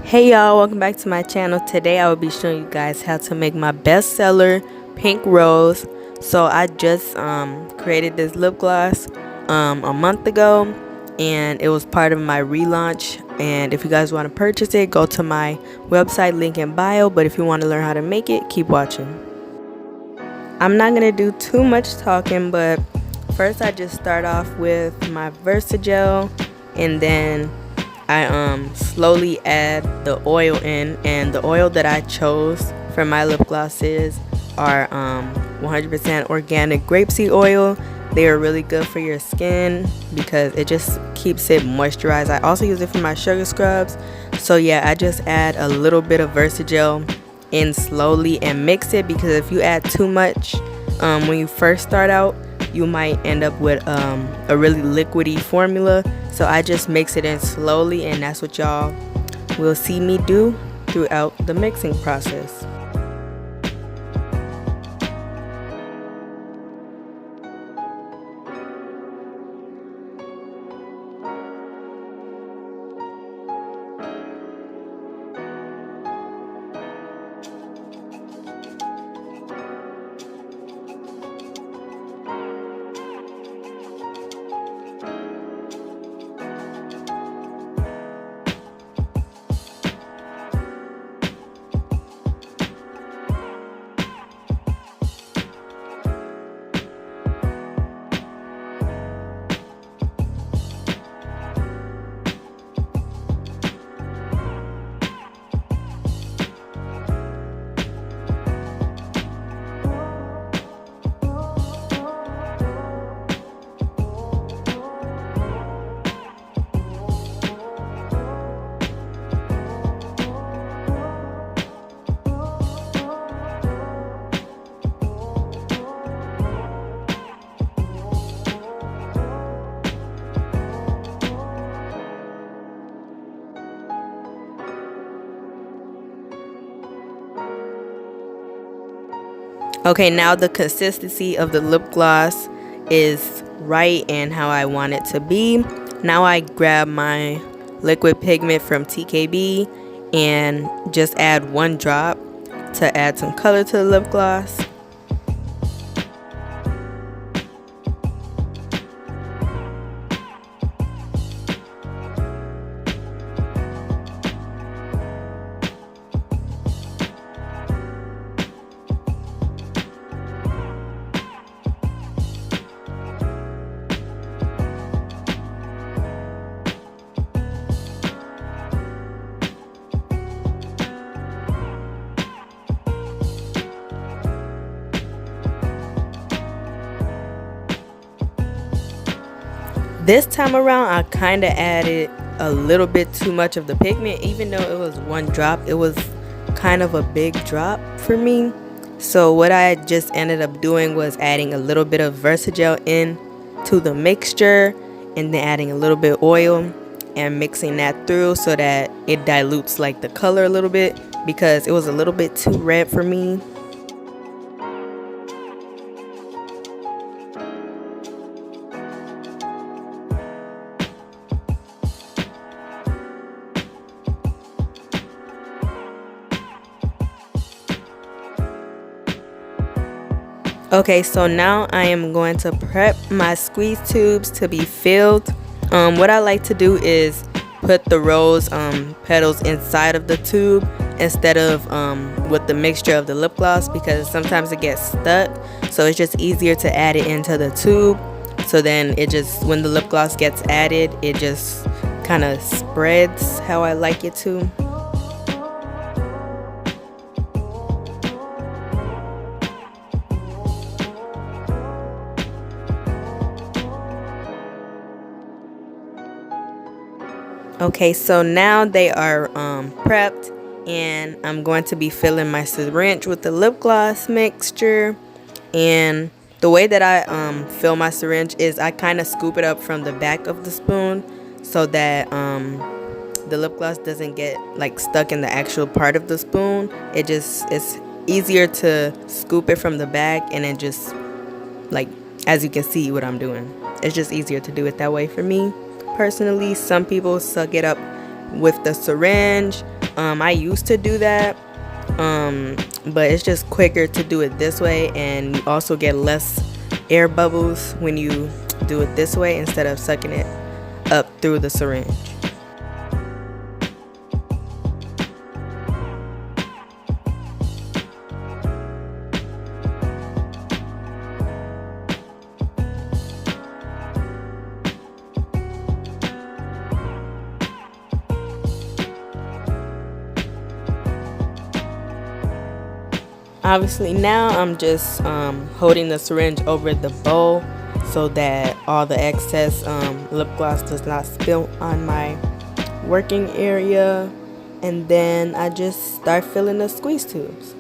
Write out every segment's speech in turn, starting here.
Hey y'all, welcome back to my channel. Today I will be showing you guys how to make my bestseller pink rose. So I just created this lip gloss a month ago, and it was part of my relaunch. And if you guys want to purchase it, go to my website, link in bio. But if you want to learn how to make it, keep watching. I'm not gonna do too much talking, but first I just start off with my Versagel, and then I slowly add the oil in, and the oil that I chose for my lip glosses are 100% organic grapeseed oil. They are really good for your skin because it just keeps it moisturized. I also use it for my sugar scrubs. So yeah, I just add a little bit of Versagel in slowly and mix it, because if you add too much when you first start out, you might end up with a really liquidy formula. So I just mix it in slowly, and that's what y'all will see me do throughout the mixing process. Okay, now the consistency of the lip gloss is right and how I want it to be. Now I grab my liquid pigment from TKB and just add 1 drop to add some color to the lip gloss. This time around, I kind of added a little bit too much of the pigment. Even though it was 1 drop, it was kind of a big drop for me. So what I just ended up doing was adding a little bit of Versagel in to the mixture, and then adding a little bit of oil and mixing that through so that it dilutes like the color a little bit, because it was a little bit too red for me. Okay, so now I am going to prep my squeeze tubes to be filled. What I like to do is put the rose petals inside of the tube instead of with the mixture of the lip gloss, because sometimes it gets stuck. So it's just easier to add it into the tube. So then it just, when the lip gloss gets added, it just kind of spreads how I like it to. Okay, so now they are prepped, and I'm going to be filling my syringe with the lip gloss mixture. And the way that I fill my syringe is I kind of scoop it up from the back of the spoon so that the lip gloss doesn't get like stuck in the actual part of the spoon. It's easier to scoop it from the back, and then just, like, as you can see what I'm doing, it's just easier to do it that way for me. Personally, some people suck it up with the syringe, I used to do that, but it's just quicker to do it this way, and you also get less air bubbles when you do it this way instead of sucking it up through the syringe. Obviously now I'm just holding the syringe over the bowl so that all the excess lip gloss does not spill on my working area, and then I just start filling the squeeze tubes.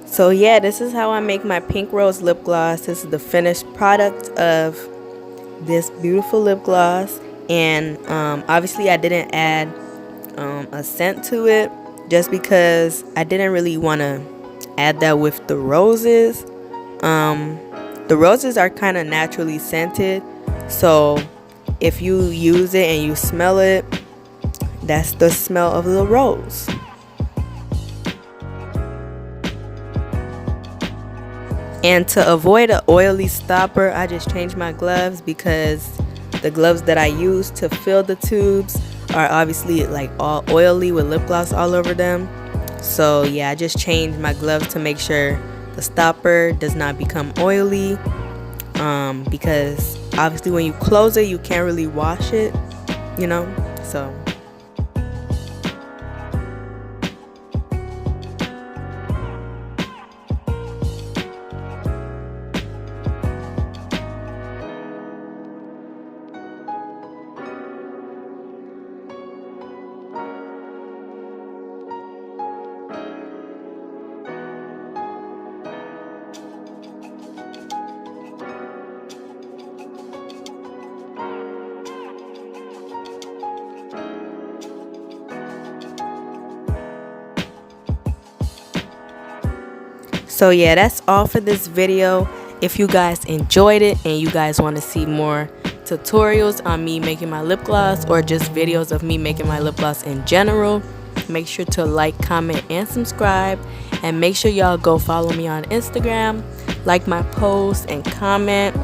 So yeah, this is how I make my pink rose lip gloss. This is the finished product of this beautiful lip gloss, and obviously I didn't add a scent to it just because I didn't really want to add that with the roses. The roses are kind of naturally scented, so if you use it and you smell it, that's the smell of the rose. And to avoid an oily stopper, I just changed my gloves because the gloves that I use to fill the tubes are obviously like all oily with lip gloss all over them. So yeah, I just changed my gloves to make sure the stopper does not become oily, because obviously when you close it, you can't really wash it, you know, so. So yeah, that's all for this video. If you guys enjoyed it and you guys want to see more tutorials on me making my lip gloss, or just videos of me making my lip gloss in general, make sure to like, comment, and subscribe. And make sure y'all go follow me on Instagram, like my posts, and comment.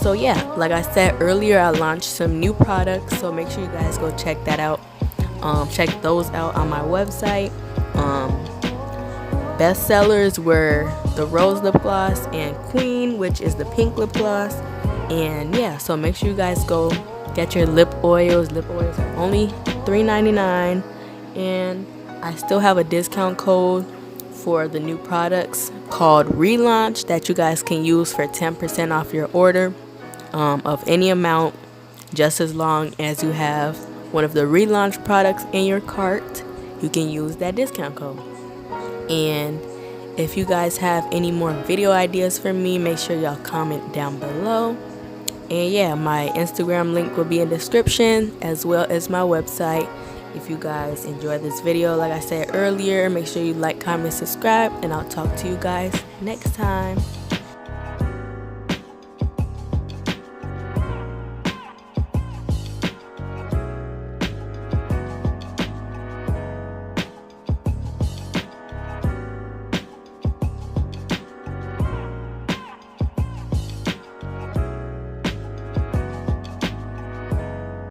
So yeah, like I said earlier, I launched some new products, so make sure you guys go check that out. Check those out on my website. Best sellers were the rose lip gloss and Queen, which is the pink lip gloss. And yeah, so make sure you guys go get your lip oils. Lip oils are only $3.99, and I still have a discount code for the new products called relaunch that you guys can use for 10% off your order of any amount, just as long as you have one of the relaunch products in your cart. You can use that discount code. And if you guys have any more video ideas for me, make sure y'all comment down below. And yeah, my Instagram link will be in the description, as well as my website. If you guys enjoyed this video, like I said earlier, make sure you like, comment, subscribe, and I'll talk to you guys next time.